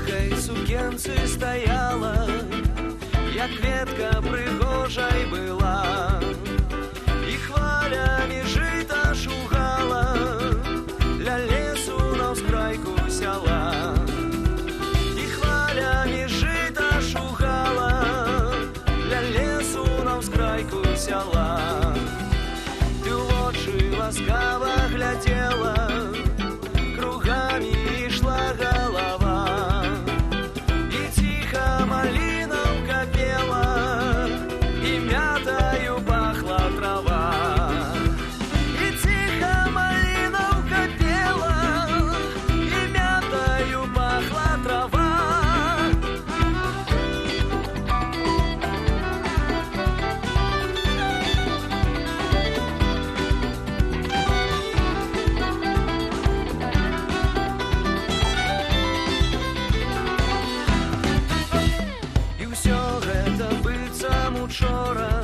лёгкай сукенцы стаяла, як кветка прыгожай была, і хвалямі жыта шугала, ля лесу на ўскрайку сяла. І хвалямі жыта шугала, ля лесу на ўскрайку сяла. Ты ў вочы ласкава глядзела, кругамі ішла галава, і ціха малінаўка пела, і мятаю пахла трава. І ціха малінаўка пела, і мятаю пахла трава. Учора,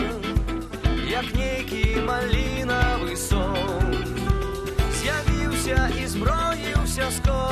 як нейкі малінавы сон, з'явіўся і зброіўся скора.